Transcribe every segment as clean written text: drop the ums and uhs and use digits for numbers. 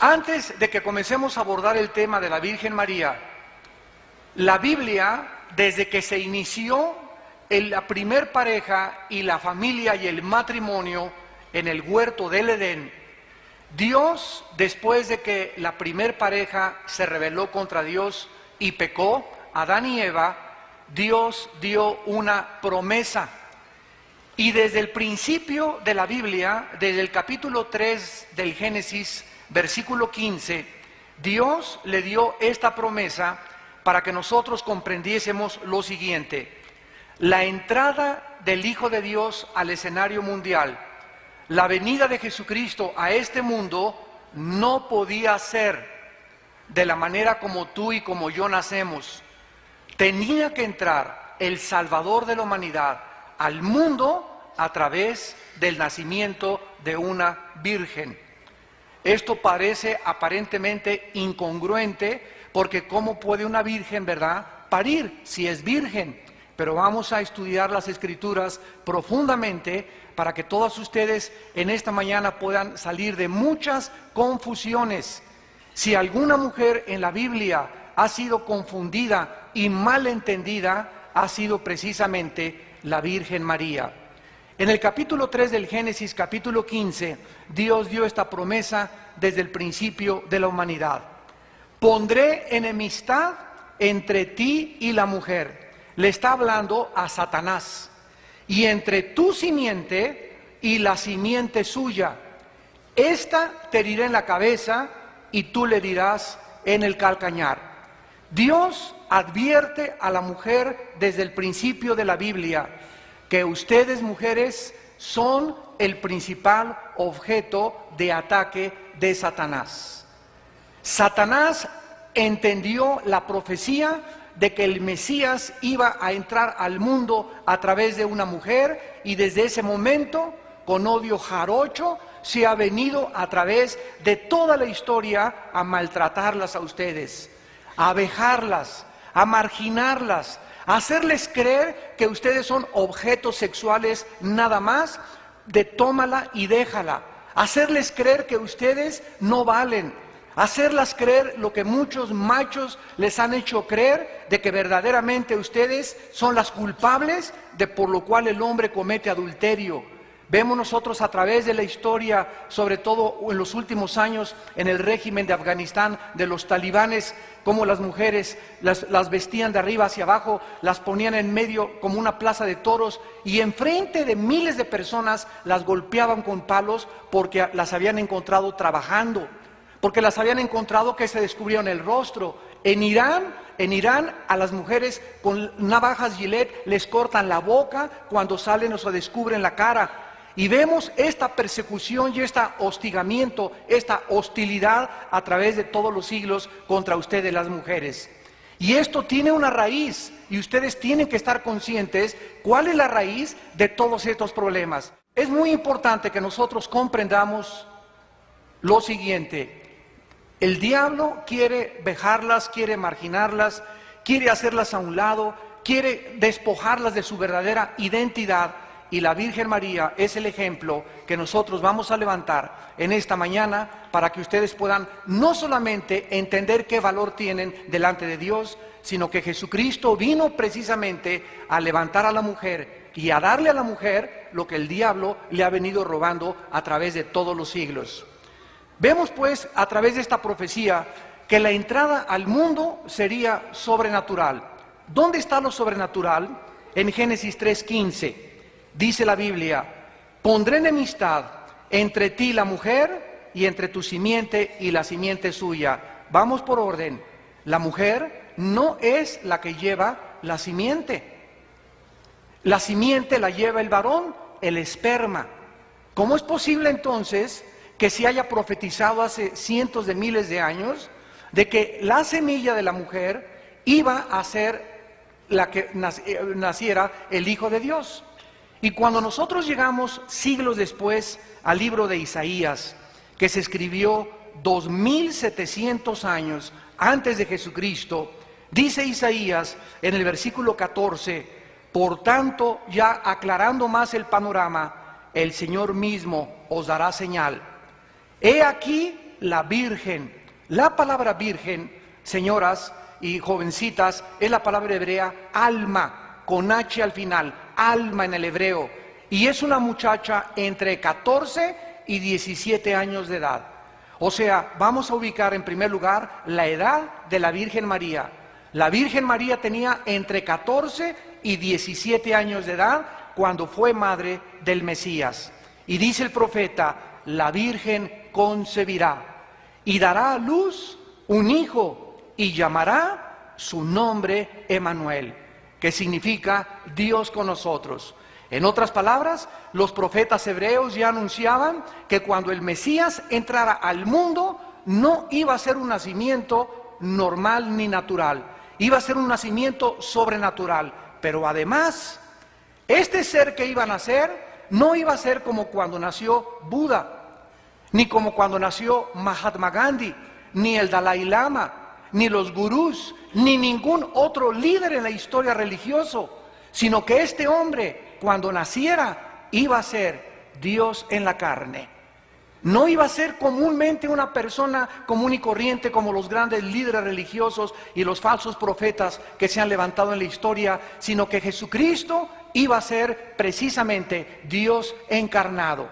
Antes de que comencemos a abordar el tema de la Virgen María, la Biblia, desde que se inició la primer pareja y la familia y el matrimonio en el huerto del Edén, Dios, después de que la primer pareja se rebeló contra Dios y pecó, Adán y Eva, Dios dio una promesa. Y desde el principio de la Biblia, desde el capítulo 3 del Génesis, versículo 15, Dios le dio esta promesa para que nosotros comprendiésemos lo siguiente: la entrada del Hijo de Dios al escenario mundial, la venida de Jesucristo a este mundo, no podía ser de la manera como tú y como yo nacemos. Tenía que entrar el Salvador de la humanidad al mundo a través del nacimiento de una virgen. Esto parece aparentemente incongruente, porque ¿cómo puede una virgen, verdad, parir si es virgen? Pero vamos a estudiar las Escrituras profundamente para que todos ustedes en esta mañana puedan salir de muchas confusiones. Si alguna mujer en la Biblia ha sido confundida y malentendida, ha sido precisamente la Virgen María. En el capítulo 3 del Génesis, capítulo 15, Dios dio esta promesa desde el principio de la humanidad. Pondré enemistad entre ti y la mujer. Le está hablando a Satanás. Y entre tu simiente y la simiente suya. Esta te herirá en la cabeza y tú le dirás en el calcañar. Dios advierte a la mujer desde el principio de la Biblia que ustedes, mujeres, son el principal objeto de ataque de Satanás. Satanás entendió la profecía de que el Mesías iba a entrar al mundo a través de una mujer, y desde ese momento, con odio jarocho, se ha venido a través de toda la historia a maltratarlas a ustedes, a vejarlas, a marginarlas, a hacerles creer que ustedes son objetos sexuales nada más, de tómala y déjala, hacerles creer que ustedes no valen, hacerlas creer lo que muchos machos les han hecho creer, de que verdaderamente ustedes son las culpables de por lo cual el hombre comete adulterio. Vemos nosotros a través de la historia, sobre todo en los últimos años, en el régimen de Afganistán, de los talibanes, cómo las mujeres las vestían de arriba hacia abajo, las ponían en medio como una plaza de toros, y enfrente de miles de personas las golpeaban con palos porque las habían encontrado trabajando, porque las habían encontrado que se descubrieron el rostro. En Irán a las mujeres con navajas Gillette les cortan la boca cuando salen o se descubren la cara. Y vemos esta persecución y este hostigamiento, esta hostilidad a través de todos los siglos contra ustedes, las mujeres. Y esto tiene una raíz, y ustedes tienen que estar conscientes cuál es la raíz de todos estos problemas. Es muy importante que nosotros comprendamos lo siguiente: el diablo quiere vejarlas, quiere marginarlas, quiere hacerlas a un lado, quiere despojarlas de su verdadera identidad. Y la Virgen María es el ejemplo que nosotros vamos a levantar en esta mañana para que ustedes puedan no solamente entender qué valor tienen delante de Dios, sino que Jesucristo vino precisamente a levantar a la mujer y a darle a la mujer lo que el diablo le ha venido robando a través de todos los siglos. Vemos pues a través de esta profecía que la entrada al mundo sería sobrenatural. ¿Dónde está lo sobrenatural? En Génesis 3:15. Dice la Biblia: pondré enemistad entre ti y la mujer, y entre tu simiente y la simiente suya. Vamos por orden. La mujer no es la que lleva la simiente. La simiente la lleva el varón, el esperma. ¿Cómo es posible entonces que se haya profetizado hace cientos de miles de años de que la semilla de la mujer iba a ser la que naciera el Hijo de Dios? Y cuando nosotros llegamos siglos después al libro de Isaías, que se escribió 2700 años antes de Jesucristo, dice Isaías en el versículo 14: por tanto, ya aclarando más el panorama, el Señor mismo os dará señal. He aquí la virgen. La palabra virgen, señoras y jovencitas, es la palabra hebrea alma, con H al final, alma en el hebreo. Y es una muchacha entre 14 y 17 años de edad. O sea, vamos a ubicar en primer lugar la edad de la Virgen María. La Virgen María tenía entre 14 y 17 años de edad cuando fue madre del Mesías. Y dice el profeta, la Virgen concebirá y dará a luz un hijo y llamará su nombre Emmanuel, que significa Dios con nosotros. En otras palabras, los profetas hebreos ya anunciaban que cuando el Mesías entrara al mundo, no iba a ser un nacimiento normal ni natural, iba a ser un nacimiento sobrenatural. Pero además, este ser que iba a nacer, no iba a ser como cuando nació Buda, ni como cuando nació Mahatma Gandhi, ni el Dalai Lama, ni los gurús, ni ningún otro líder en la historia religiosa, sino que este hombre, cuando naciera, iba a ser Dios en la carne. No iba a ser comúnmente una persona común y corriente como los grandes líderes religiosos y los falsos profetas que se han levantado en la historia, sino que Jesucristo iba a ser precisamente Dios encarnado.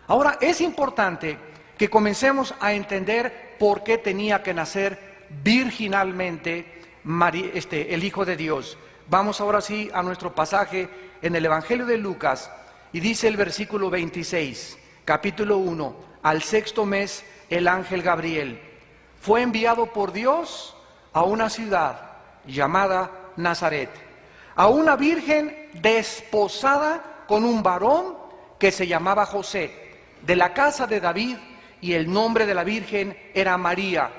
Ahora, es importante que comencemos a entender por qué tenía que nacer virginalmente el Hijo de Dios. Vamos ahora sí a nuestro pasaje en el Evangelio de Lucas, y dice el versículo 26, capítulo 1, al sexto mes el ángel Gabriel fue enviado por Dios a una ciudad llamada Nazaret, a una virgen desposada con un varón que se llamaba José, de la casa de David, y el nombre de la virgen era María.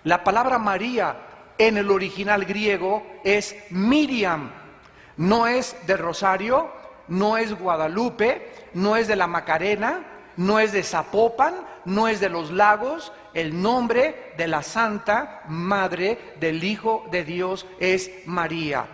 La palabra María en el original griego es Miriam, no es de Rosario, no es Guadalupe, no es de la Macarena, no es de Zapopan, no es de los Lagos. El nombre de la Santa Madre del Hijo de Dios es María.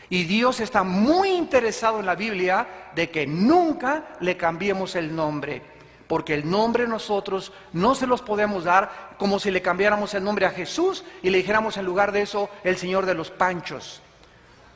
Y Dios está muy interesado en la Biblia de que nunca le cambiemos el nombre, porque el nombre nosotros no se los podemos dar como si le cambiáramos el nombre a Jesús y le dijéramos en lugar de eso el Señor de los Panchos,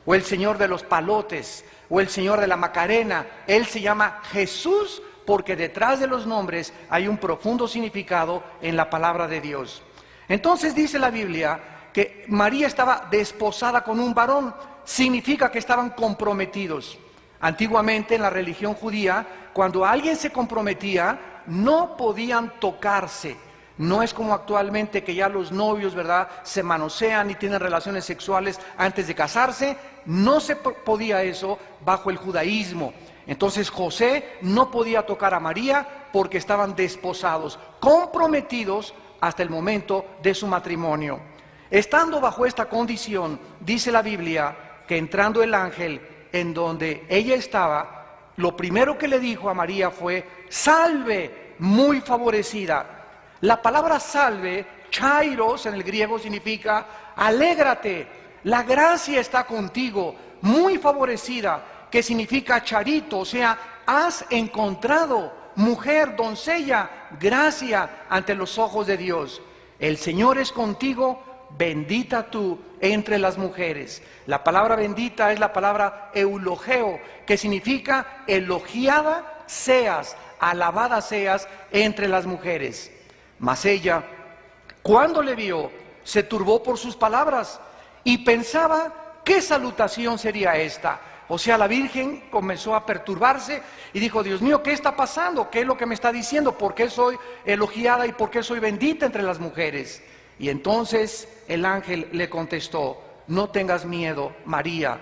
o el Señor de los Palotes, o el Señor de la Macarena. Él se llama Jesús porque detrás de los nombres hay un profundo significado en la palabra de Dios. Entonces dice la Biblia que María estaba desposada con un varón, significa que estaban comprometidos. Antiguamente en la religión judía, cuando alguien se comprometía, no podían tocarse. No es como actualmente que ya los novios, ¿verdad?, se manosean y tienen relaciones sexuales antes de casarse. No se podía eso bajo el judaísmo. Entonces José no podía tocar a María porque estaban desposados, comprometidos hasta el momento de su matrimonio. Estando bajo esta condición, dice la Biblia que entrando el ángel en donde ella estaba, lo primero que le dijo a María fue: salve, muy favorecida. La palabra salve, chairos en el griego, significa alégrate, la gracia está contigo, muy favorecida, que significa charito, o sea, has encontrado, mujer, doncella, gracia ante los ojos de Dios. El Señor es contigo, bendita tú entre las mujeres. La palabra bendita es la palabra eulogeo, que significa elogiada seas, alabada seas entre las mujeres. Mas ella, cuando le vio, se turbó por sus palabras y pensaba qué salutación sería esta. O sea, la Virgen comenzó a perturbarse y dijo: Dios mío, ¿qué está pasando? ¿Qué es lo que me está diciendo? ¿Por qué soy elogiada y por qué soy bendita entre las mujeres? Y entonces el ángel le contestó: no tengas miedo, María,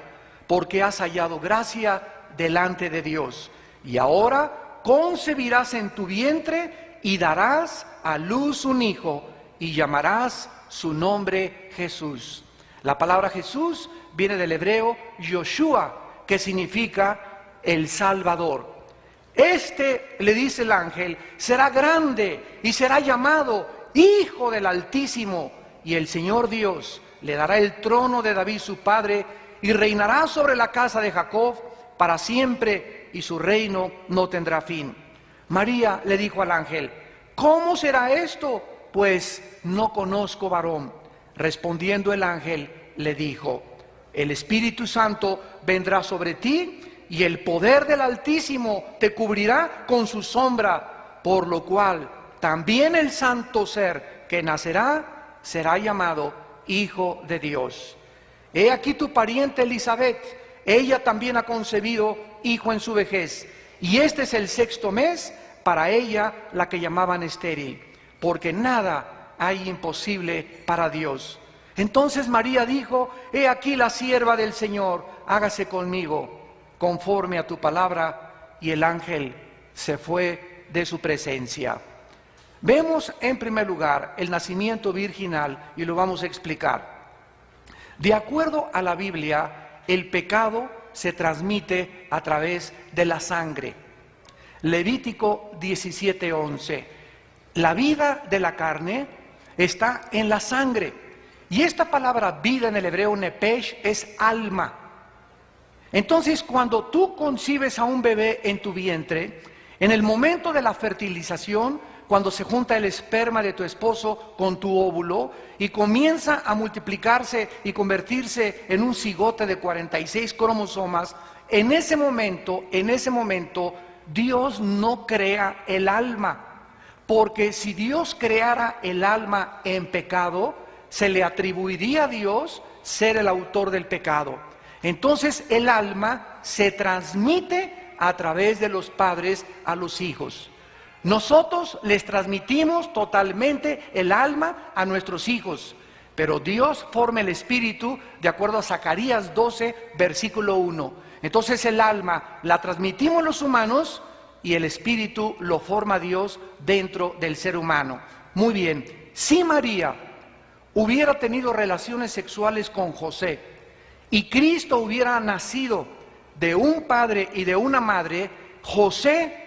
porque has hallado gracia delante de Dios. Y ahora concebirás en tu vientre y darás a luz un hijo y llamarás su nombre Jesús. La palabra Jesús viene del hebreo Yoshua, que significa el Salvador. Este, le dice el ángel, será grande y será llamado Hijo del Altísimo, y el Señor Dios le dará el trono de David su padre, y reinará sobre la casa de Jacob para siempre, y su reino no tendrá fin. María le dijo al ángel: ¿cómo será esto? pues no conozco varón. Respondiendo el ángel, le dijo: el Espíritu Santo vendrá sobre ti, y el poder del Altísimo te cubrirá con su sombra, por lo cual también el santo ser que nacerá será llamado Hijo de Dios. He aquí tu pariente Elizabeth, ella también ha concebido hijo en su vejez, y este es el 6º mes para ella, la que llamaban estéril, porque nada hay imposible para Dios. Entonces María dijo: he aquí la sierva del Señor, hágase conmigo conforme a tu palabra. Y el ángel se fue de su presencia. Vemos en primer lugar el nacimiento virginal y lo vamos a explicar. De acuerdo a la Biblia, el pecado se transmite a través de la sangre. Levítico 17:11. La vida de la carne está en la sangre. Y esta palabra vida en el hebreo nepesh es alma. Entonces, cuando tú concibes a un bebé en tu vientre, en el momento de la fertilización, cuando se junta el esperma de tu esposo con tu óvulo y comienza a multiplicarse y convertirse en un cigote de 46 cromosomas, en ese momento, Dios no crea el alma. Porque si Dios creara el alma en pecado, se le atribuiría a Dios ser el autor del pecado. Entonces el alma se transmite a través de los padres a los hijos. Nosotros les transmitimos totalmente el alma a nuestros hijos, pero Dios forma el espíritu de acuerdo a Zacarías 12, versículo 1. Entonces el alma la transmitimos los humanos y el espíritu lo forma Dios dentro del ser humano. Muy bien, si María hubiera tenido relaciones sexuales con José y Cristo hubiera nacido de un padre y de una madre, José,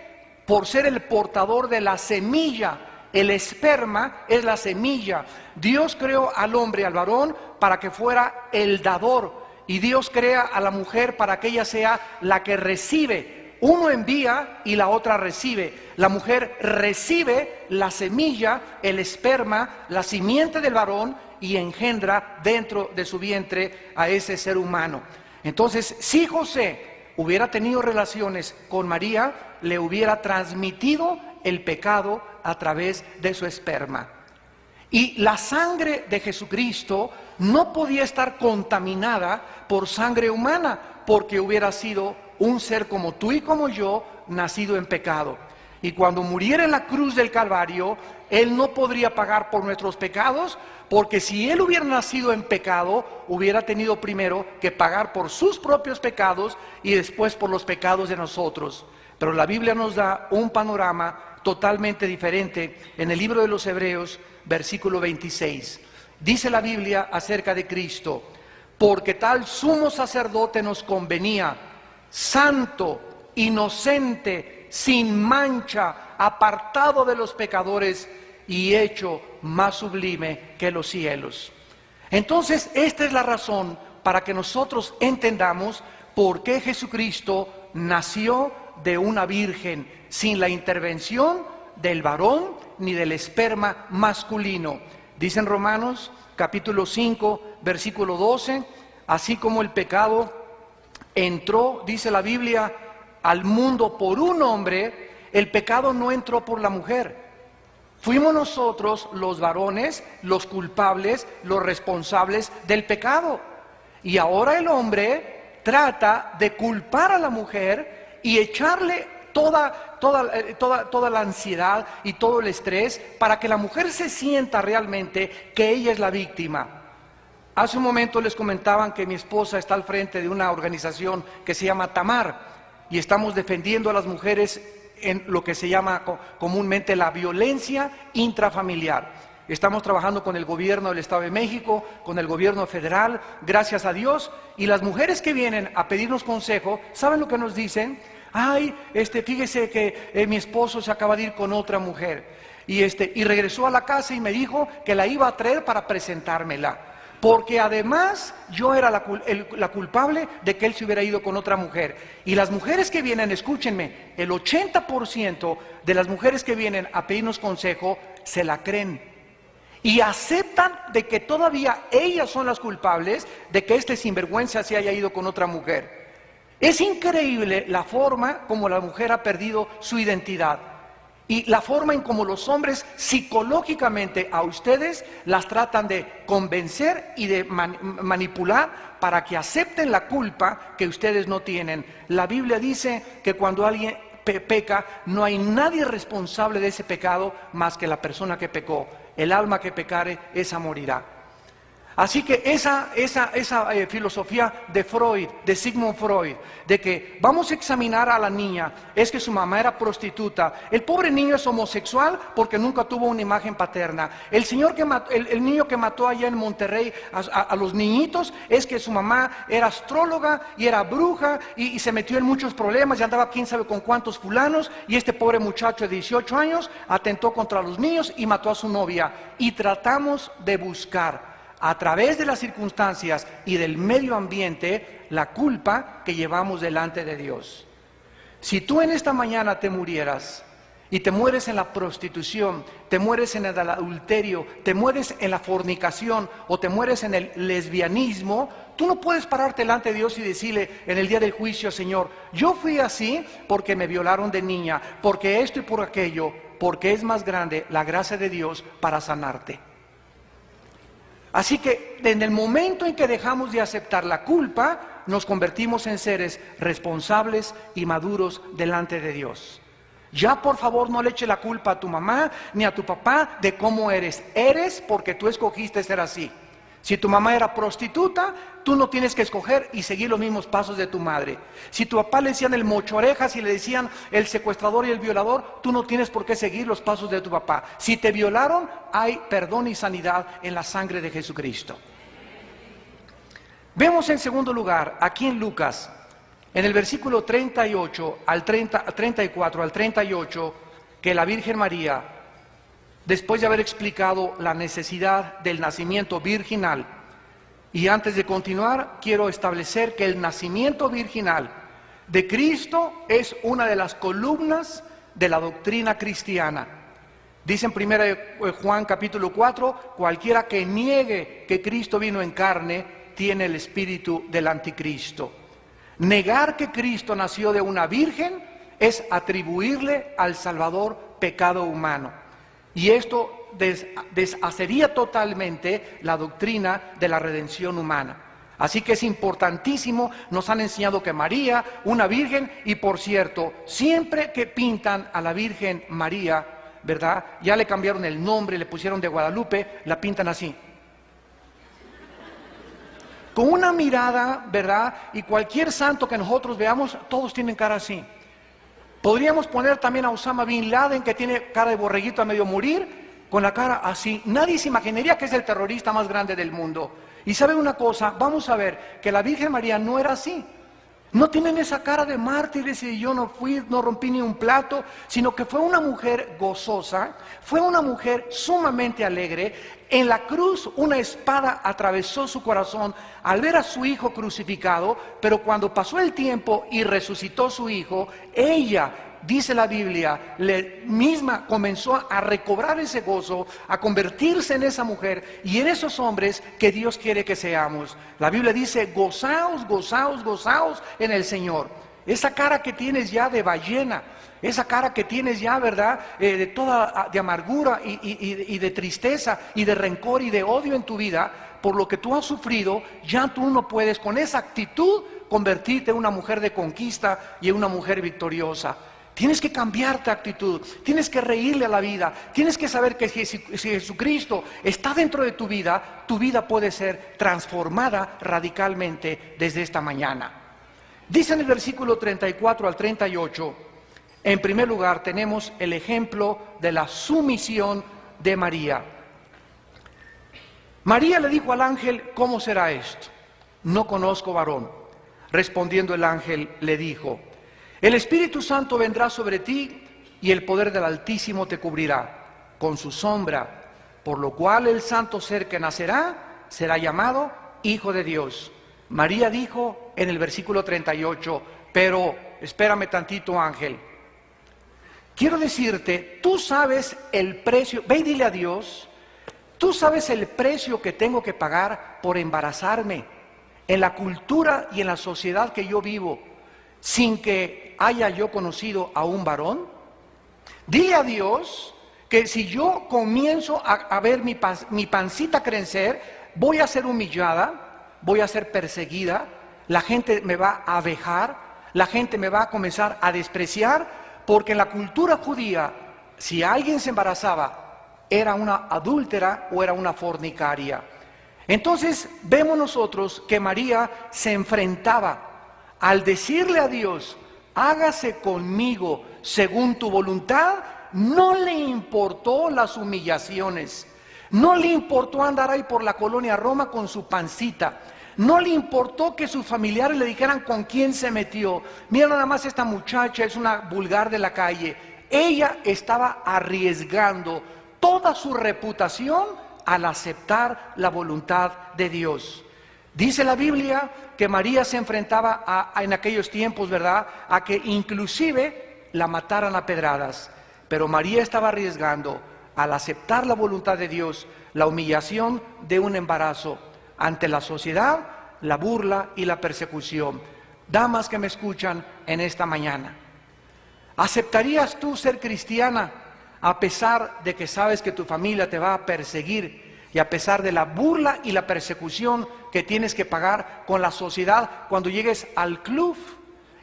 por ser el portador de la semilla, el esperma es la semilla. Dios creó al hombre, al varón, para que fuera el dador, y Dios crea a la mujer para que ella sea la que recibe. Uno envía y la otra recibe. La mujer recibe la semilla, el esperma, la simiente del varón, y engendra dentro de su vientre a ese ser humano. Entonces, si José hubiera tenido relaciones con María, le hubiera transmitido el pecado a través de su esperma. Y la sangre de Jesucristo no podía estar contaminada por sangre humana, porque hubiera sido un ser como tú y como yo, nacido en pecado. Y cuando muriera en la cruz del Calvario, Él no podría pagar por nuestros pecados, porque si Él hubiera nacido en pecado, hubiera tenido primero que pagar por sus propios pecados y después por los pecados de nosotros. Pero la Biblia nos da un panorama totalmente diferente en el libro de los Hebreos, versículo 26. Dice la Biblia acerca de Cristo: porque tal sumo sacerdote nos convenía, santo, inocente, sin mancha, apartado de los pecadores y hecho más sublime que los cielos. Entonces, esta es la razón para que nosotros entendamos por qué Jesucristo nació de una virgen, sin la intervención del varón ni del esperma masculino. Dice en Romanos capítulo 5, versículo 12, así como el pecado entró, dice la Biblia, al mundo por un hombre, el pecado no entró por la mujer. Fuimos nosotros, los varones, los culpables, los responsables del pecado. Y ahora el hombre trata de culpar a la mujer y echarle toda la ansiedad y todo el estrés para que la mujer se sienta realmente que ella es la víctima. Hace un momento les comentaban que mi esposa está al frente de una organización que se llama Tamar, y estamos defendiendo a las mujeres en lo que se llama comúnmente la violencia intrafamiliar. Estamos trabajando con el gobierno del Estado de México, con el gobierno federal, gracias a Dios, y las mujeres que vienen a pedirnos consejo, ¿saben lo que nos dicen? Ay, fíjese que mi esposo se acaba de ir con otra mujer, y regresó a la casa y me dijo que la iba a traer para presentármela, porque además yo era la culpable de que él se hubiera ido con otra mujer. Y las mujeres que vienen, escúchenme, el 80% de las mujeres que vienen a pedirnos consejo se la creen. y aceptan de que todavía ellas son las culpables de que este sinvergüenza se haya ido con otra mujer. Es increíble la forma como la mujer ha perdido su identidad y la forma en como los hombres psicológicamente a ustedes las tratan de convencer y de manipular para que acepten la culpa que ustedes no tienen. La Biblia dice que cuando alguien peca, no hay nadie responsable de ese pecado más que la persona que pecó. El alma que pecare, esa morirá. Así que esa filosofía de Freud, de Sigmund Freud, de que vamos a examinar a la niña, es que su mamá era prostituta. El pobre niño es homosexual porque nunca tuvo una imagen paterna. El niño que mató allá en Monterrey a los niñitos es que su mamá era astróloga y era bruja y se metió en muchos problemas y andaba quién sabe con cuántos fulanos, y este pobre muchacho de 18 años atentó contra los niños y mató a su novia. Y tratamos de buscar a través de las circunstancias y del medio ambiente la culpa que llevamos delante de Dios. Si tú en esta mañana te murieras y te mueres en la prostitución, te mueres en el adulterio, te mueres en la fornicación o te mueres en el lesbianismo, tú no puedes pararte delante de Dios y decirle en el día del juicio: Señor, yo fui así porque me violaron de niña, porque esto y por aquello, porque es más grande la gracia de Dios para sanarte. Así que en el momento en que dejamos de aceptar la culpa, nos convertimos en seres responsables y maduros delante de Dios. Ya por favor no le eche la culpa a tu mamá ni a tu papá de cómo eres. Eres porque tú escogiste ser así. Si tu mamá era prostituta, tú no tienes que escoger y seguir los mismos pasos de tu madre. Si tu papá le decían el mocho orejas y le decían el secuestrador y el violador, tú no tienes por qué seguir los pasos de tu papá. Si te violaron, hay perdón y sanidad en la sangre de Jesucristo. Vemos en segundo lugar, aquí en Lucas, en el versículo 34 al 38, que la Virgen María, después de haber explicado la necesidad del nacimiento virginal, y antes de continuar, quiero establecer que el nacimiento virginal de Cristo es una de las columnas de la doctrina cristiana. Dice en 1 Juan capítulo 4, cualquiera que niegue que Cristo vino en carne, tiene el espíritu del anticristo. Negar que Cristo nació de una virgen es atribuirle al Salvador pecado humano. Y esto deshacería totalmente la doctrina de la redención humana. Así que es importantísimo, nos han enseñado que María, una virgen, y por cierto, siempre que pintan a la Virgen María, ¿verdad? Ya le cambiaron el nombre, le pusieron de Guadalupe, la pintan así. Con una mirada, ¿verdad? Y cualquier santo que nosotros veamos, todos tienen cara así. Podríamos poner también a Osama Bin Laden, que tiene cara de borreguito a medio morir, con la cara así. Nadie se imaginaría que es el terrorista más grande del mundo. Y ¿saben una cosa? Vamos a ver que la Virgen María no era así. No tienen esa cara de mártires y yo no fui, no rompí ni un plato, sino que fue una mujer gozosa, fue una mujer sumamente alegre. En la cruz una espada atravesó su corazón al ver a su hijo crucificado, pero cuando pasó el tiempo y resucitó su hijo, ella, dice la Biblia, misma comenzó a recobrar ese gozo, a convertirse en esa mujer y en esos hombres que Dios quiere que seamos. La Biblia dice: gozaos, gozaos, gozaos en el Señor. Esa cara que tienes ya de ballena, esa cara que tienes ya, ¿verdad?, de toda de amargura y de tristeza y de rencor y de odio en tu vida, por lo que tú has sufrido, ya tú no puedes con esa actitud convertirte en una mujer de conquista y en una mujer victoriosa. Tienes que cambiar tu actitud, tienes que reírle a la vida, tienes que saber que si Jesucristo está dentro de tu vida puede ser transformada radicalmente desde esta mañana. Dice en el versículo 34 al 38, en primer lugar tenemos el ejemplo de la sumisión de María. María le dijo al ángel: ¿cómo será esto? No conozco varón. Respondiendo el ángel le dijo: el Espíritu Santo vendrá sobre ti y el poder del Altísimo te cubrirá con su sombra, por lo cual el santo ser que nacerá será llamado Hijo de Dios. María dijo en el versículo 38, pero espérame tantito, ángel. Quiero decirte, tú sabes el precio, ve y dile a Dios, Tú sabes el precio que tengo que pagar por embarazarme en la cultura y en la sociedad que yo vivo sin que haya yo conocido a un varón. Dile a Dios que si yo comienzo a ver mi pancita crecer, voy a ser humillada, voy a ser perseguida, la gente me va a vejar, la gente me va a comenzar a despreciar, porque en la cultura judía, si alguien se embarazaba, era una adúltera o era una fornicaria. Entonces vemos nosotros que María se enfrentaba al decirle a Dios, hágase conmigo según tu voluntad. No le importó las humillaciones, no le importó andar ahí por la colonia Roma con su pancita, no le importó que sus familiares le dijeran con quién se metió. Mira nada más, esta muchacha es una vulgar de la calle. Ella estaba arriesgando toda su reputación al aceptar la voluntad de Dios. Dice la Biblia que María se enfrentaba en aquellos tiempos, ¿verdad?, a que inclusive la mataran a pedradas. Pero María estaba arriesgando, al aceptar la voluntad de Dios, la humillación de un embarazo ante la sociedad, la burla y la persecución. Damas que me escuchan en esta mañana, ¿aceptarías tú ser cristiana a pesar de que sabes que tu familia te va a perseguir y a pesar de la burla y la persecución que tienes que pagar con la sociedad cuando llegues al club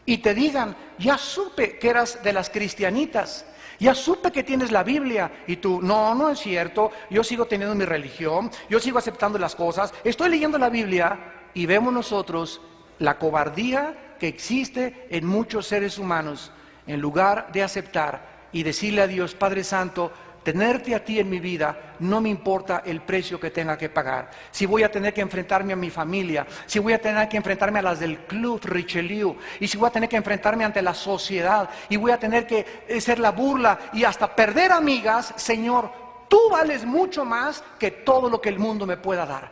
y te digan, ya supe que eras de las cristianitas, ya supe que tienes la Biblia, y tú, no, no es cierto, yo sigo teniendo mi religión, yo sigo aceptando las cosas, estoy leyendo la Biblia? Y vemos nosotros la cobardía que existe en muchos seres humanos. En lugar de aceptar y decirle a Dios, Padre Santo, tenerte a ti en mi vida, no me importa el precio que tenga que pagar. Si voy a tener que enfrentarme a mi familia, si voy a tener que enfrentarme a las del Club Richelieu, y si voy a tener que enfrentarme ante la sociedad, y voy a tener que ser la burla y hasta perder amigas, Señor, tú vales mucho más que todo lo que el mundo me pueda dar.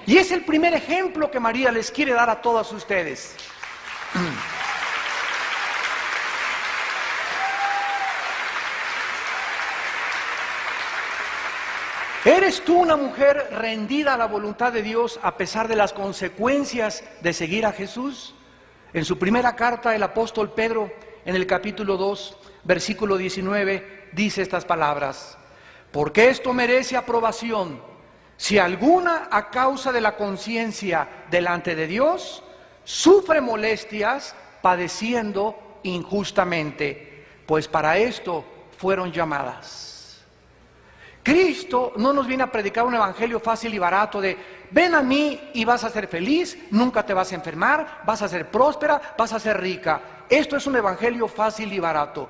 Y es el primer ejemplo que María les quiere dar a todos ustedes. ¿Eres tú una mujer rendida a la voluntad de Dios a pesar de las consecuencias de seguir a Jesús? En su primera carta, el apóstol Pedro, en el capítulo 2, versículo 19, dice estas palabras: porque esto merece aprobación, si alguna a causa de la conciencia delante de Dios sufre molestias padeciendo injustamente, pues para esto fueron llamadas. Cristo no nos viene a predicar un evangelio fácil y barato de ven a mí y vas a ser feliz, nunca te vas a enfermar, vas a ser próspera, vas a ser rica. Esto es un evangelio fácil y barato.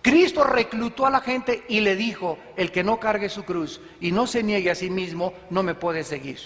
Cristo reclutó a la gente y le dijo, el que no cargue su cruz y no se niegue a sí mismo, no me puede seguir.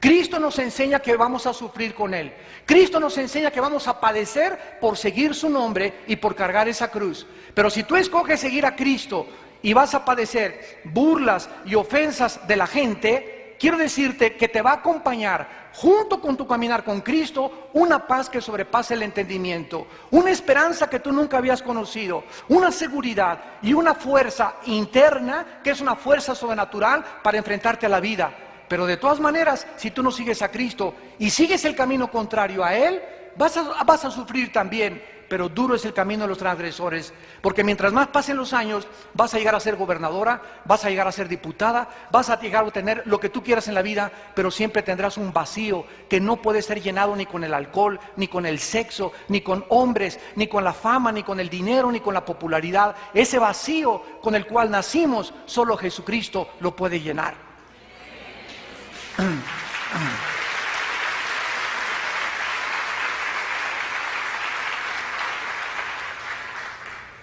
Cristo nos enseña que vamos a sufrir con Él. Cristo nos enseña que vamos a padecer por seguir su nombre y por cargar esa cruz. Pero si tú escoges seguir a Cristo y vas a padecer burlas y ofensas de la gente, quiero decirte que te va a acompañar junto con tu caminar con Cristo una paz que sobrepasa el entendimiento, una esperanza que tú nunca habías conocido, una seguridad y una fuerza interna que es una fuerza sobrenatural para enfrentarte a la vida. Pero de todas maneras, si tú no sigues a Cristo y sigues el camino contrario a Él, vas a sufrir también. Pero duro es el camino de los transgresores, porque mientras más pasen los años, vas a llegar a ser gobernadora, vas a llegar a ser diputada, vas a llegar a tener lo que tú quieras en la vida, pero siempre tendrás un vacío que no puede ser llenado ni con el alcohol, ni con el sexo, ni con hombres, ni con la fama, ni con el dinero, ni con la popularidad. Ese vacío con el cual nacimos, solo Jesucristo lo puede llenar.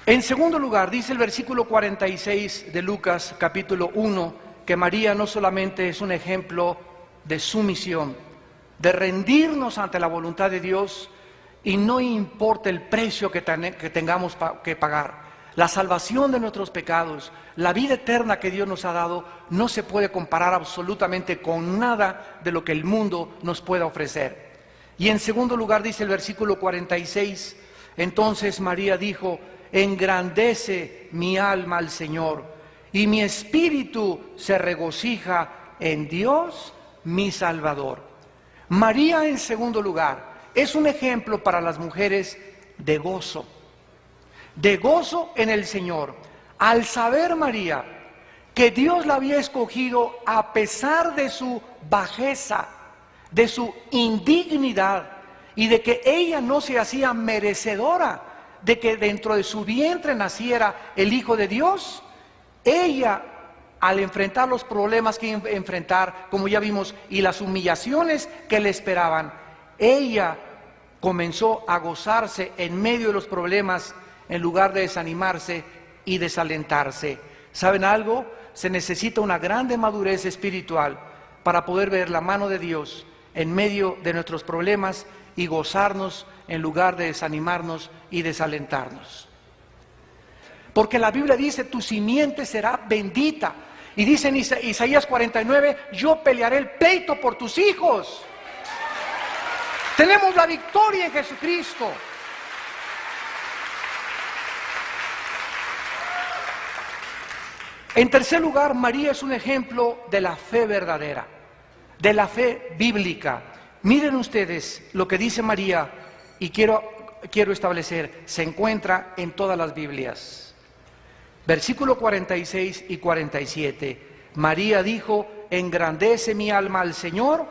En segundo lugar, dice el versículo 46 de Lucas capítulo 1, que María no solamente es un ejemplo de sumisión, de rendirnos ante la voluntad de Dios y no importa el precio que tengamos que pagar. La salvación de nuestros pecados, la vida eterna que Dios nos ha dado, no se puede comparar absolutamente con nada de lo que el mundo nos pueda ofrecer. Y en segundo lugar dice el versículo 46, entonces María dijo, engrandece mi alma al Señor, y mi espíritu se regocija en Dios, mi Salvador. María, en segundo lugar, es un ejemplo para las mujeres de gozo en el Señor. Al saber María que Dios la había escogido a pesar de su bajeza, de su indignidad, y de que ella no se hacía merecedora de que dentro de su vientre naciera el Hijo de Dios, ella, al enfrentar los problemas que iba a enfrentar, como ya vimos, y las humillaciones que le esperaban, ella comenzó a gozarse en medio de los problemas en lugar de desanimarse y desalentarse. ¿Saben algo? Se necesita una grande madurez espiritual para poder ver la mano de Dios en medio de nuestros problemas y gozarnos en lugar de desanimarnos y desalentarnos. Porque la Biblia dice, tu simiente será bendita. Y dice en Isaías 49, yo pelearé el pleito por tus hijos. Tenemos la victoria en Jesucristo. En tercer lugar, María es un ejemplo de la fe verdadera, de la fe bíblica. Miren ustedes lo que dice María, y quiero establecer, se encuentra en todas las Biblias. Versículo 46 y 47. María dijo, engrandece mi alma al Señor,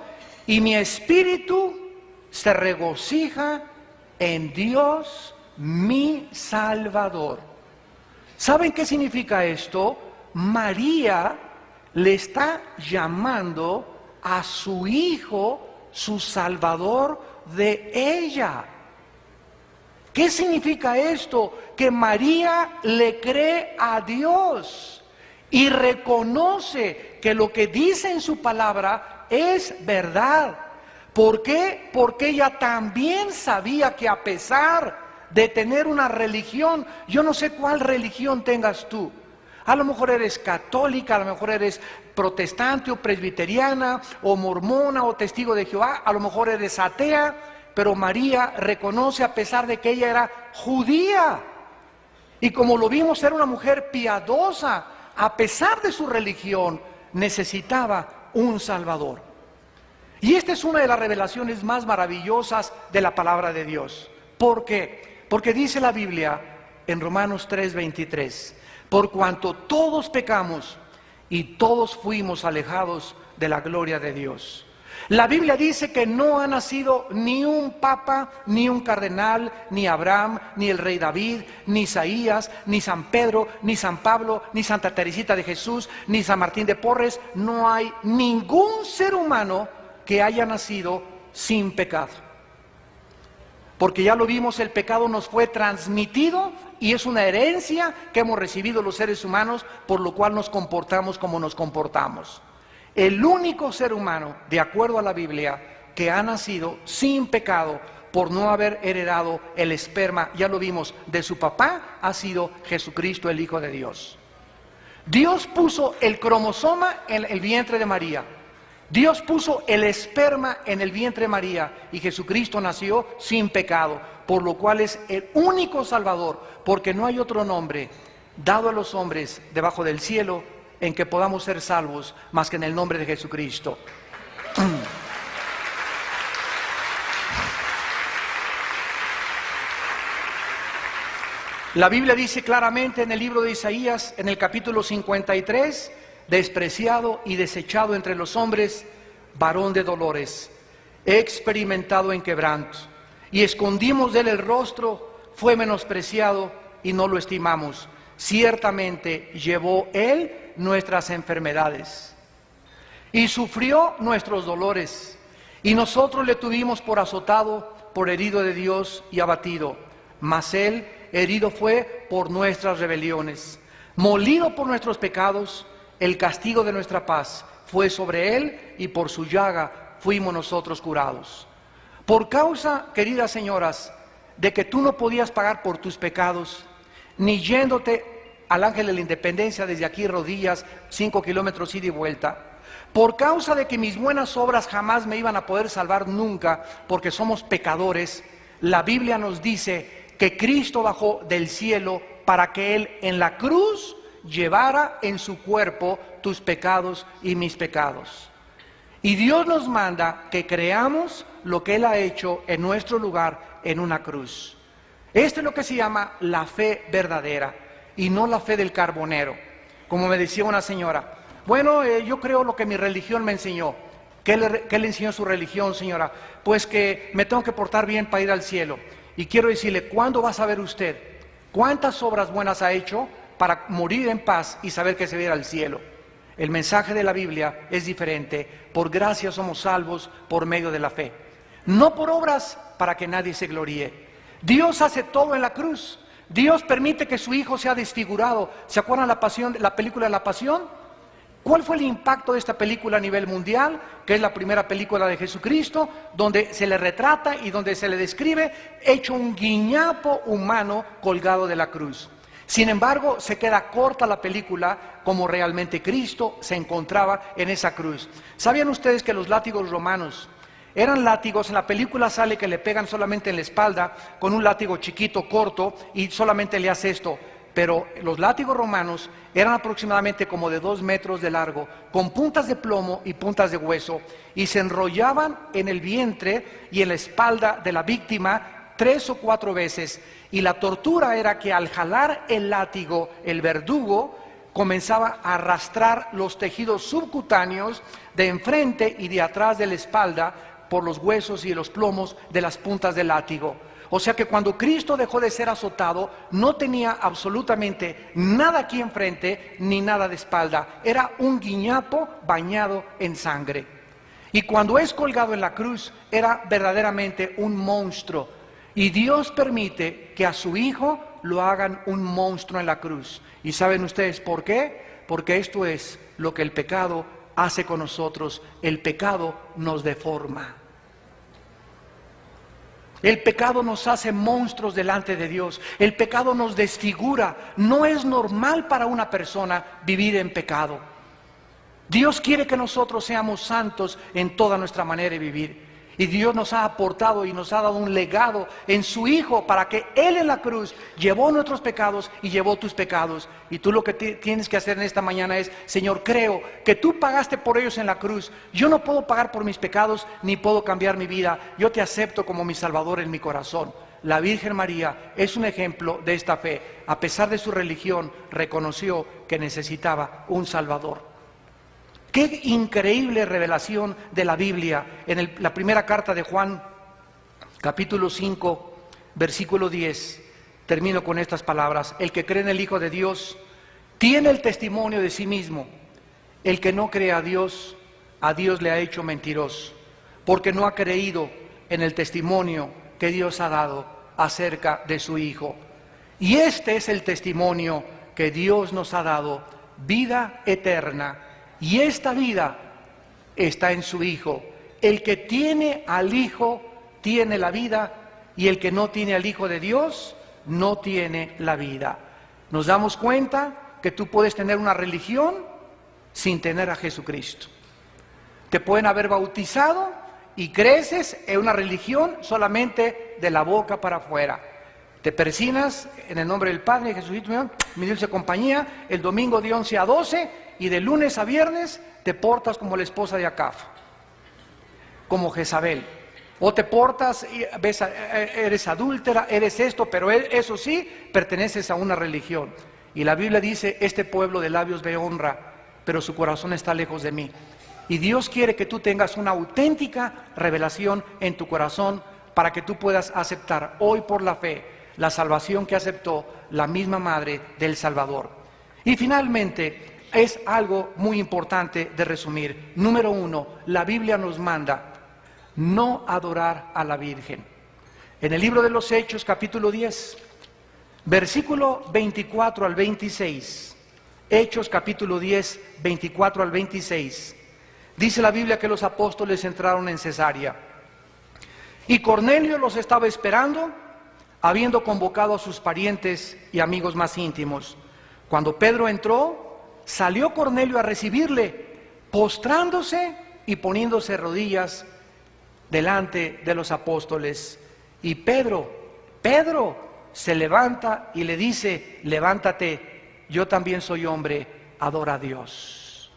y mi espíritu se regocija en Dios mi Salvador. ¿Saben qué significa esto? María le está llamando a su Hijo, su Salvador de ella. ¿Qué significa esto? Que María le cree a Dios y reconoce que lo que dice en su palabra es verdad. ¿Por qué? Porque ella también sabía que a pesar de tener una religión, yo no sé cuál religión tengas tú. A lo mejor eres católica, a lo mejor eres protestante o presbiteriana o mormona o testigo de Jehová, a lo mejor eres atea, pero María reconoce a pesar de que ella era judía. Y como lo vimos, era una mujer piadosa, a pesar de su religión, necesitaba un Salvador. Y esta es una de las revelaciones más maravillosas de la palabra de Dios. ¿Por qué? Porque dice la Biblia en Romanos 3:23, por cuanto todos pecamos y todos fuimos alejados de la gloria de Dios. La Biblia dice que no ha nacido ni un papa, ni un cardenal, ni Abraham, ni el rey David, ni Isaías, ni San Pedro, ni San Pablo, ni Santa Teresita de Jesús, ni San Martín de Porres. No hay ningún ser humano que haya nacido sin pecado. Porque ya lo vimos, el pecado nos fue transmitido y es una herencia que hemos recibido los seres humanos, por lo cual nos comportamos como nos comportamos. El único ser humano, de acuerdo a la Biblia, que ha nacido sin pecado por no haber heredado el esperma, ya lo vimos, de su papá, ha sido Jesucristo, el Hijo de Dios. Dios puso el cromosoma en el vientre de María. Dios puso el esperma en el vientre de María y Jesucristo nació sin pecado, por lo cual es el único Salvador, porque no hay otro nombre dado a los hombres debajo del cielo en que podamos ser salvos más que en el nombre de Jesucristo. La Biblia dice claramente en el libro de Isaías, en el capítulo 53, despreciado y desechado entre los hombres, varón de dolores, experimentado en quebranto, y escondimos de él el rostro, fue menospreciado y no lo estimamos. Ciertamente llevó él nuestras enfermedades y sufrió nuestros dolores, y nosotros le tuvimos por azotado, por herido de Dios y abatido. Mas él herido fue por nuestras rebeliones, molido por nuestros pecados. El castigo de nuestra paz fue sobre él, y por su llaga fuimos nosotros curados. Por causa, queridas señoras, de que tú no podías pagar por tus pecados, ni yéndote al Ángel de la Independencia desde aquí rodillas, 5 kilómetros ida y vuelta, por causa de que mis buenas obras jamás me iban a poder salvar nunca, porque somos pecadores, la Biblia nos dice que Cristo bajó del cielo para que Él en la cruz llevara en su cuerpo tus pecados y mis pecados. Y Dios nos manda que creamos lo que Él ha hecho en nuestro lugar en una cruz. Esto es lo que se llama la fe verdadera y no la fe del carbonero. Como me decía una señora, bueno, yo creo lo que mi religión me enseñó. ¿Qué le enseñó su religión, señora? Pues que me tengo que portar bien para ir al cielo. Y quiero decirle, ¿cuándo va a saber usted cuántas obras buenas ha hecho para morir en paz y saber que se va a ir al cielo? El mensaje de la Biblia es diferente. Por gracia somos salvos por medio de la fe. No por obras para que nadie se gloríe. Dios hace todo en la cruz. Dios permite que su Hijo sea desfigurado. ¿Se acuerdan la película de La Pasión? ¿Cuál fue el impacto de esta película a nivel mundial? Que es la primera película de Jesucristo, donde se le retrata y donde se le describe hecho un guiñapo humano colgado de la cruz. Sin embargo, se queda corta la película como realmente Cristo se encontraba en esa cruz. ¿Sabían ustedes que los látigos romanos eran látigos? En la película sale que le pegan solamente en la espalda con un látigo chiquito, corto, y solamente le hace esto. Pero los látigos romanos eran aproximadamente como de 2 metros de largo, con puntas de plomo y puntas de hueso, y se enrollaban en el vientre y en la espalda de la víctima 3 o 4 veces. Y la tortura era que al jalar el látigo, el verdugo comenzaba a arrastrar los tejidos subcutáneos de enfrente y de atrás de la espalda por los huesos y los plomos de las puntas del látigo. O sea que cuando Cristo dejó de ser azotado, no tenía absolutamente nada aquí enfrente ni nada de espalda. Era un guiñapo bañado en sangre. Y cuando es colgado en la cruz, era verdaderamente un monstruo. Y Dios permite que a su Hijo lo hagan un monstruo en la cruz. ¿Y saben ustedes por qué? Porque esto es lo que el pecado hace con nosotros. El pecado nos deforma. El pecado nos hace monstruos delante de Dios. El pecado nos desfigura. No es normal para una persona vivir en pecado. Dios quiere que nosotros seamos santos en toda nuestra manera de vivir. Y Dios nos ha aportado y nos ha dado un legado en su Hijo para que Él en la cruz llevó nuestros pecados y llevó tus pecados. Y tú lo que tienes que hacer en esta mañana es: Señor, creo que tú pagaste por ellos en la cruz. Yo no puedo pagar por mis pecados ni puedo cambiar mi vida. Yo te acepto como mi Salvador en mi corazón. La Virgen María es un ejemplo de esta fe. A pesar de su religión, reconoció que necesitaba un Salvador. Qué increíble revelación de la Biblia. En la primera carta de Juan, capítulo 5, versículo 10, termino con estas palabras: el que cree en el Hijo de Dios tiene el testimonio de sí mismo. El que no cree a Dios le ha hecho mentiroso, porque no ha creído en el testimonio que Dios ha dado acerca de su Hijo. Y este es el testimonio que Dios nos ha dado: vida eterna. Y esta vida está en su Hijo. El que tiene al Hijo tiene la vida, y el que no tiene al Hijo de Dios no tiene la vida. Nos damos cuenta que tú puedes tener una religión sin tener a Jesucristo. Te pueden haber bautizado y creces en una religión solamente de la boca para afuera. Te persignas en el nombre del Padre, de Jesucristo, mi dulce compañía, el domingo de 11 a 12, y de lunes a viernes te portas como la esposa de Acab, como Jezabel. O te portas, eres adúltera, eres esto, pero eso sí, perteneces a una religión. Y la Biblia dice: este pueblo de labios me honra, pero su corazón está lejos de mí. Y Dios quiere que tú tengas una auténtica revelación en tu corazón para que tú puedas aceptar hoy por la fe la salvación que aceptó la misma Madre del Salvador. Y finalmente, es algo muy importante de resumir. Número 1, la Biblia nos manda no adorar a la Virgen. En el libro de los Hechos, capítulo 10, versículo 24 al 26, Hechos capítulo 10, 24 al 26, dice la Biblia que los apóstoles entraron en Cesarea. Y Cornelio los estaba esperando, habiendo convocado a sus parientes y amigos más íntimos. Cuando Pedro entró, salió Cornelio a recibirle, postrándose y poniéndose rodillas delante de los apóstoles. Y Pedro se levanta y le dice: levántate, yo también soy hombre, adora a Dios.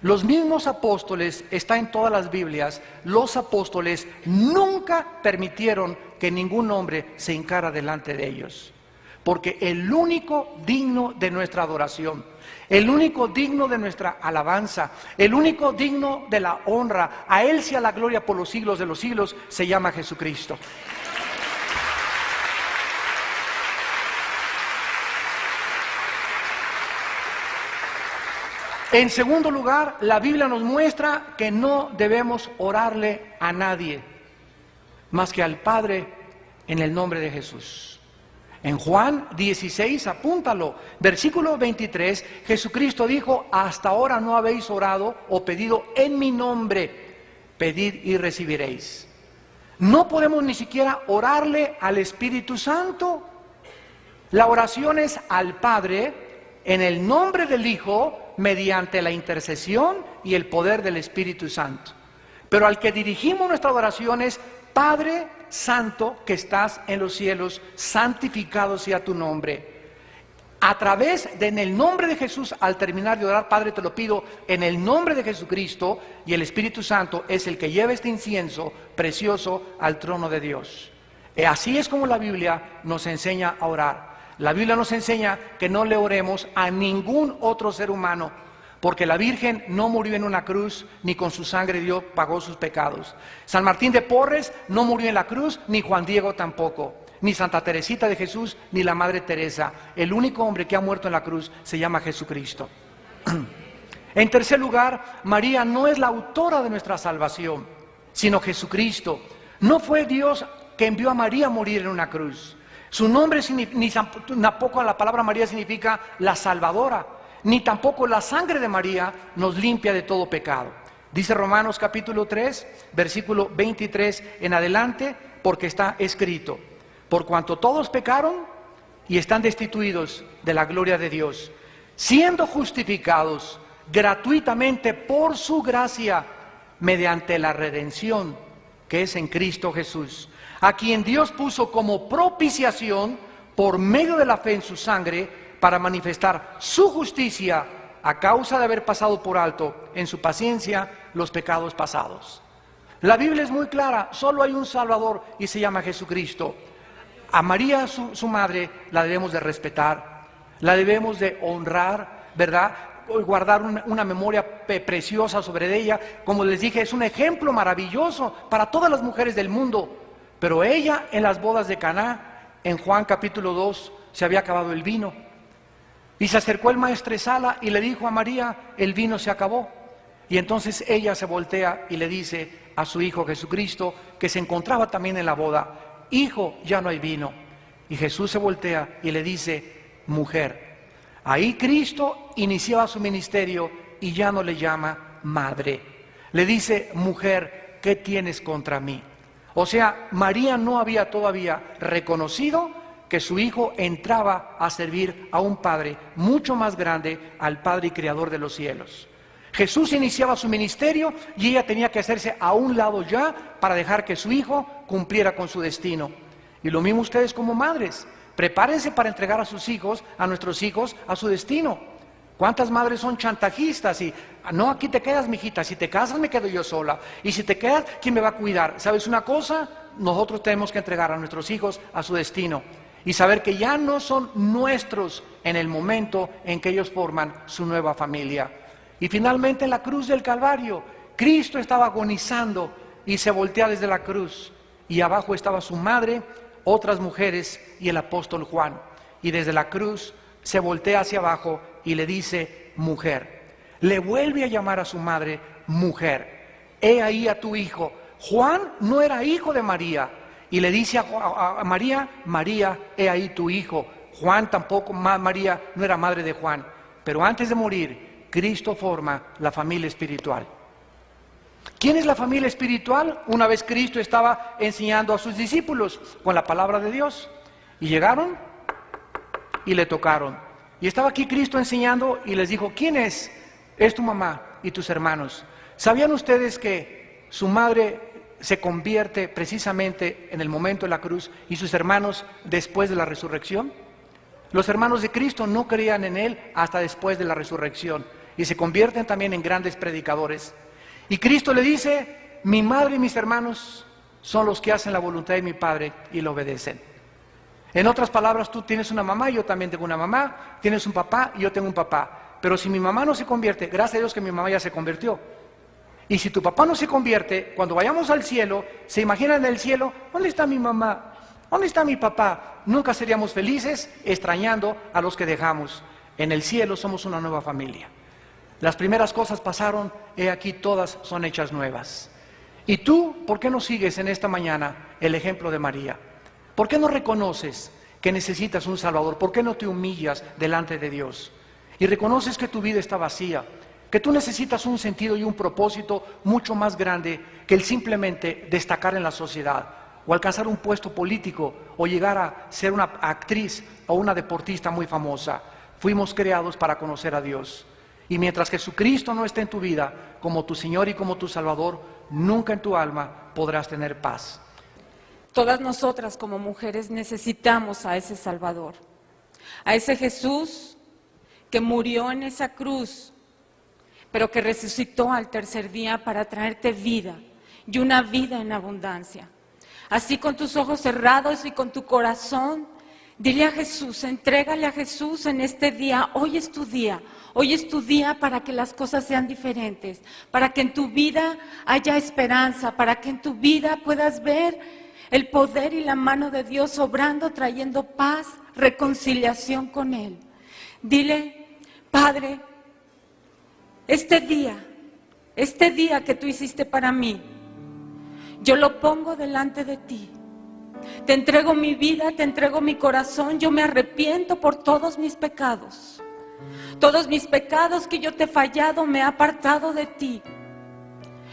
Los mismos apóstoles, está en todas las Biblias, los apóstoles nunca permitieron que ningún hombre se hincara delante de ellos. Porque el único digno de nuestra adoración, el único digno de nuestra alabanza, el único digno de la honra, a Él sea la gloria por los siglos de los siglos, se llama Jesucristo. En segundo lugar, la Biblia nos muestra que no debemos orarle a nadie más que al Padre en el nombre de Jesús. En Juan 16, apúntalo, versículo 23, Jesucristo dijo: hasta ahora no habéis orado o pedido en mi nombre, pedid y recibiréis. No podemos ni siquiera orarle al Espíritu Santo. La oración es al Padre en el nombre del Hijo, mediante la intercesión y el poder del Espíritu Santo. Pero al que dirigimos nuestra adoración es: Padre Santo que estás en los cielos, santificado sea tu nombre. A través de, en el nombre de Jesús, al terminar de orar, Padre, te lo pido en el nombre de Jesucristo, y el Espíritu Santo es el que lleva este incienso precioso al trono de Dios. Así es como la Biblia nos enseña a orar. La Biblia nos enseña que no le oremos a ningún otro ser humano, porque la Virgen no murió en una cruz, ni con su sangre Dios pagó sus pecados. San Martín de Porres no murió en la cruz, ni Juan Diego tampoco, ni Santa Teresita de Jesús, ni la Madre Teresa. El único hombre que ha muerto en la cruz se llama Jesucristo. En tercer lugar, María no es la autora de nuestra salvación, sino Jesucristo. No fue Dios que envió a María a morir en una cruz. Su nombre, ni tampoco la palabra María significa la salvadora, ni tampoco la sangre de María nos limpia de todo pecado. Dice Romanos capítulo 3, versículo 23 en adelante, porque está escrito: por cuanto todos pecaron y están destituidos de la gloria de Dios, siendo justificados gratuitamente por su gracia, mediante la redención que es en Cristo Jesús, a quien Dios puso como propiciación por medio de la fe en su sangre, para manifestar su justicia a causa de haber pasado por alto en su paciencia los pecados pasados. La Biblia es muy clara: solo hay un Salvador y se llama Jesucristo. A María, su madre, la debemos de respetar, la debemos de honrar, ¿verdad? Guardar una memoria preciosa sobre ella. Como les dije, es un ejemplo maravilloso para todas las mujeres del mundo. Pero ella, en las bodas de Caná, en Juan capítulo 2, se había acabado el vino. Y se acercó el maestresala y le dijo a María: el vino se acabó. Y entonces ella se voltea y le dice a su hijo Jesucristo, que se encontraba también en la boda: hijo, ya no hay vino. Y Jesús se voltea y le dice: mujer. Ahí Cristo iniciaba su ministerio y ya no le llama madre. Le dice: mujer, ¿qué tienes contra mí? O sea, María no había todavía reconocido que su hijo entraba a servir a un Padre mucho más grande, al Padre y Creador de los cielos. Jesús iniciaba su ministerio y ella tenía que hacerse a un lado ya para dejar que su hijo cumpliera con su destino. Y lo mismo ustedes como madres, prepárense para entregar a sus hijos, a nuestros hijos, a su destino. ¿Cuántas madres son chantajistas? Y no, aquí te quedas, mijita, si te casas me quedo yo sola, y si te quedas, ¿quién me va a cuidar? ¿Sabes una cosa? Nosotros tenemos que entregar a nuestros hijos a su destino y saber que ya no son nuestros en el momento en que ellos forman su nueva familia. Y finalmente, en la cruz del Calvario, Cristo estaba agonizando y se voltea desde la cruz, y abajo estaba su madre, otras mujeres y el apóstol Juan, y desde la cruz se voltea hacia abajo y le dice: mujer. Le vuelve a llamar a su madre mujer. He ahí a tu hijo. Juan no era hijo de María, y le dice a María: María, he ahí tu hijo. Juan tampoco, María no era madre de Juan. Pero antes de morir, Cristo forma la familia espiritual. ¿Quién es la familia espiritual? Una vez Cristo estaba enseñando a sus discípulos con la palabra de Dios, y llegaron y le tocaron. Y estaba aquí Cristo enseñando y les dijo: ¿quién es? Es tu mamá y tus hermanos. ¿Sabían ustedes que su madre se convierte precisamente en el momento de la cruz y sus hermanos después de la resurrección? Los hermanos de Cristo no creían en Él hasta después de la resurrección y se convierten también en grandes predicadores. Y Cristo le dice, mi madre y mis hermanos son los que hacen la voluntad de mi Padre y lo obedecen. En otras palabras, tú tienes una mamá y yo también tengo una mamá, tienes un papá y yo tengo un papá. Pero si mi mamá no se convierte, gracias a Dios que mi mamá ya se convirtió. Y si tu papá no se convierte, cuando vayamos al cielo, se imaginan en el cielo, ¿dónde está mi mamá? ¿Dónde está mi papá? Nunca seríamos felices extrañando a los que dejamos. En el cielo somos una nueva familia. Las primeras cosas pasaron, he aquí todas son hechas nuevas. ¿Y tú por qué no sigues en esta mañana el ejemplo de María? ¿Por qué no reconoces que necesitas un Salvador? ¿Por qué no te humillas delante de Dios? Y reconoces que tu vida está vacía, que tú necesitas un sentido y un propósito mucho más grande que el simplemente destacar en la sociedad, o alcanzar un puesto político, o llegar a ser una actriz o una deportista muy famosa. Fuimos creados para conocer a Dios. Y mientras Jesucristo no esté en tu vida como tu Señor y como tu Salvador, nunca en tu alma podrás tener paz. Todas nosotras como mujeres necesitamos a ese Salvador, a ese Jesús que murió en esa cruz, pero que resucitó al tercer día para traerte vida y una vida en abundancia. Así con tus ojos cerrados y con tu corazón, dile a Jesús, entrégale a Jesús en este día. Hoy es tu día para que las cosas sean diferentes, para que en tu vida haya esperanza, para que en tu vida puedas ver el poder y la mano de Dios obrando, trayendo paz, reconciliación con Él. Dile, Padre, este día que tú hiciste para mí, yo lo pongo delante de ti. Te entrego mi vida, te entrego mi corazón, yo me arrepiento por todos mis pecados. Todos mis pecados que yo te he fallado, me he apartado de ti.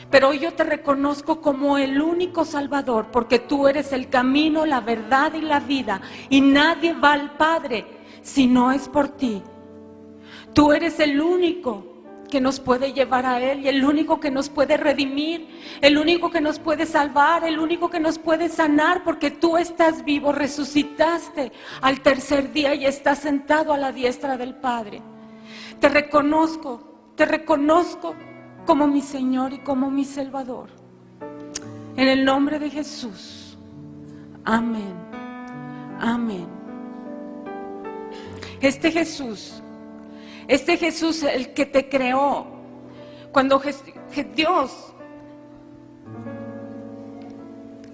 Pero hoy yo te reconozco como el único Salvador, porque tú eres el camino, la verdad y la vida. Y nadie va al Padre si no es por ti. Tú eres el único que nos puede llevar a Él y el único que nos puede redimir, el único que nos puede salvar, el único que nos puede sanar, porque tú estás vivo, resucitaste al tercer día y estás sentado a la diestra del Padre. Te reconozco como mi Señor y como mi Salvador. En el nombre de Jesús. Amén. Amén. Este Jesús, el que te creó, cuando Dios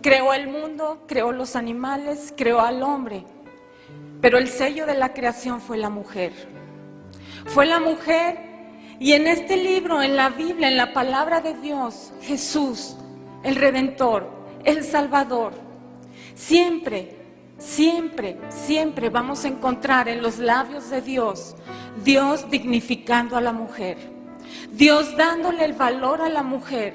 creó el mundo, creó los animales, creó al hombre, pero el sello de la creación fue la mujer. Fue la mujer. Y en este libro, en la Biblia, en la palabra de Dios, Jesús, el Redentor, el Salvador, siempre vamos a encontrar en los labios de Dios, Dios dignificando a la mujer, Dios dándole el valor a la mujer,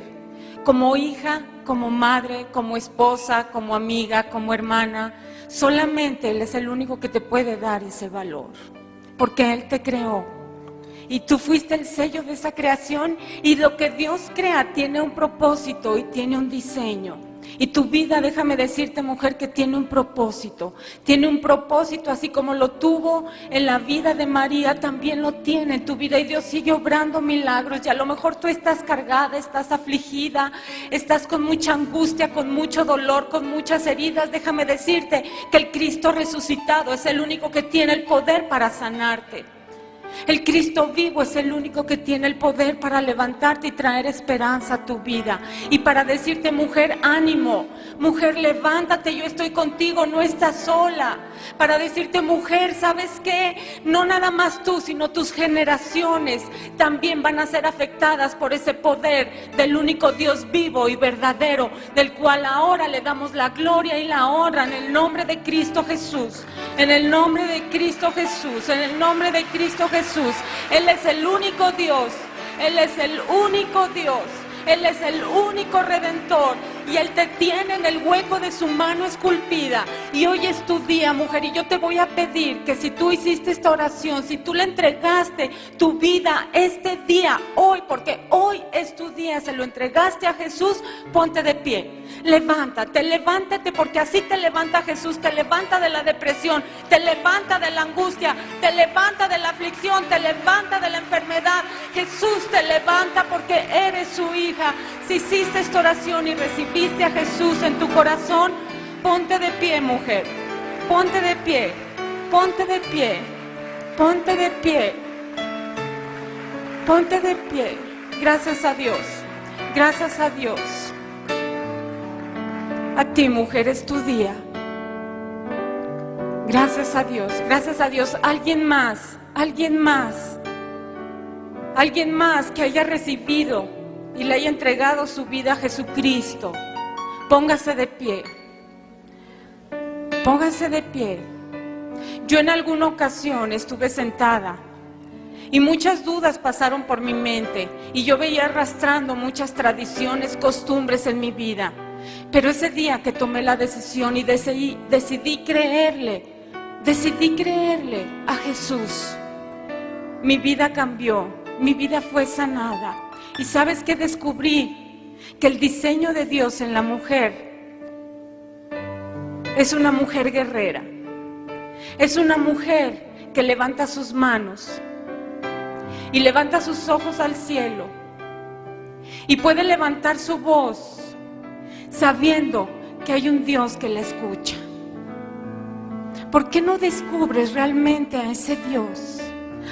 como hija, como madre, como esposa, como amiga, como hermana. Solamente Él es el único que te puede dar ese valor, porque Él te creó. Y tú fuiste el sello de esa creación, y lo que Dios crea tiene un propósito y tiene un diseño. Y tu vida, déjame decirte, mujer, que tiene un propósito así como lo tuvo en la vida de María, también lo tiene en tu vida, y Dios sigue obrando milagros. Y a lo mejor tú estás cargada, estás afligida, estás con mucha angustia, con mucho dolor, con muchas heridas. Déjame decirte que el Cristo resucitado es el único que tiene el poder para sanarte. El Cristo vivo es el único que tiene el poder para levantarte y traer esperanza a tu vida. Y para decirte, mujer, ánimo, mujer, levántate, yo estoy contigo, no estás sola. Para decirte, mujer, ¿sabes qué? No nada más tú, sino tus generaciones también van a ser afectadas por ese poder del único Dios vivo y verdadero, del cual ahora le damos la gloria y la honra en el nombre de Cristo Jesús. En el nombre de Cristo Jesús, en el nombre de Cristo Jesús. Él es el único Dios, Él es el único Dios, Él es el único Redentor. y Él te tiene en el hueco de su mano esculpida. Y hoy es tu día, mujer, y yo te voy a pedir que si tú hiciste esta oración, si tú le entregaste tu vida este día, hoy, porque hoy es tu día, se lo entregaste a Jesús, ponte de pie. Levántate, porque así te levanta Jesús, te levanta de la depresión, te levanta de la angustia, te levanta de la aflicción, te levanta de la enfermedad. Jesús te levanta porque eres su hija. Si hiciste esta oración y recibiste a Jesús en tu corazón, ponte de pie, mujer, ponte de pie, ponte de pie, ponte de pie, ponte de pie. Gracias a Dios, gracias a Dios. A ti, mujer, es tu día. Gracias a Dios, gracias a Dios. Alguien más que haya recibido y le haya entregado su vida a Jesucristo. Póngase de pie. Póngase de pie. Yo en alguna ocasión estuve sentada y muchas dudas pasaron por mi mente y yo veía arrastrando muchas tradiciones, costumbres en mi vida. Pero ese día que tomé la decisión y decidí creerle a Jesús, mi vida cambió, mi vida fue sanada. Y ¿sabes qué descubrí? Que el diseño de Dios en la mujer es una mujer guerrera, es una mujer que levanta sus manos y levanta sus ojos al cielo y puede levantar su voz sabiendo que hay un Dios que la escucha. ¿Por qué no descubres realmente a ese Dios?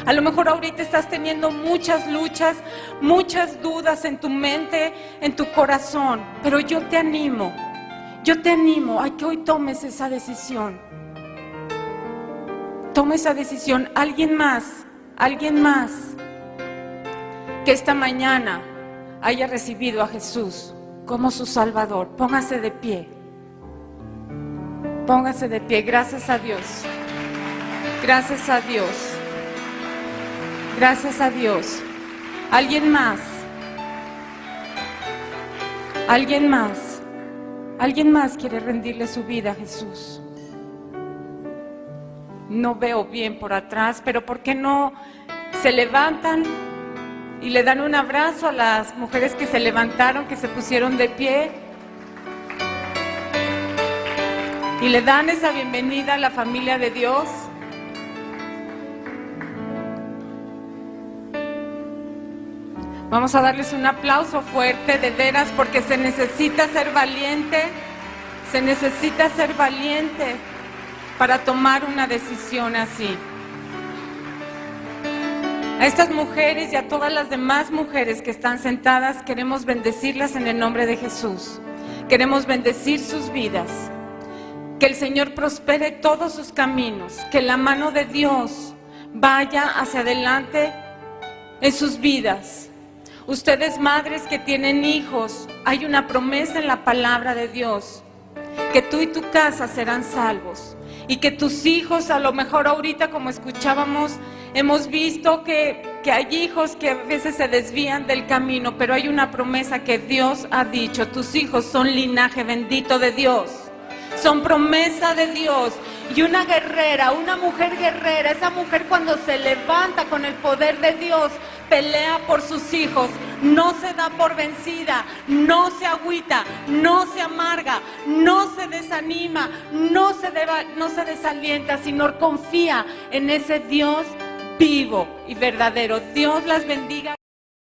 A lo mejor ahorita estás teniendo muchas luchas, muchas dudas en tu mente, en tu corazón, pero yo te animo a que hoy tomes esa decisión. Toma esa decisión. Alguien más que esta mañana haya recibido a Jesús como su Salvador. Póngase de pie. Póngase de pie. Gracias a Dios. Gracias a Dios. Gracias a Dios. ¿Alguien más? ¿Alguien más? ¿Alguien más quiere rendirle su vida a Jesús? No veo bien por atrás, pero ¿por qué no se levantan y le dan un abrazo a las mujeres que se levantaron, que se pusieron de pie? Y le dan esa bienvenida a la familia de Dios. Vamos a darles un aplauso fuerte, de veras, porque se necesita ser valiente. Se necesita ser valiente para tomar una decisión así. A estas mujeres y a todas las demás mujeres que están sentadas, queremos bendecirlas en el nombre de Jesús. Queremos bendecir sus vidas. Que el Señor prospere todos sus caminos. Que la mano de Dios vaya hacia adelante en sus vidas. Ustedes, madres que tienen hijos, hay una promesa en la palabra de Dios, que tú y tu casa serán salvos. Y que tus hijos, a lo mejor ahorita como escuchábamos, hemos visto que hay hijos que a veces se desvían del camino, pero hay una promesa que Dios ha dicho: tus hijos son linaje bendito de Dios, son promesa de Dios. Y una guerrera, una mujer guerrera, esa mujer cuando se levanta con el poder de Dios, pelea por sus hijos, no se da por vencida, no se agüita, no se amarga, no se desanima, no se desalienta, sino confía en ese Dios vivo y verdadero. Dios las bendiga.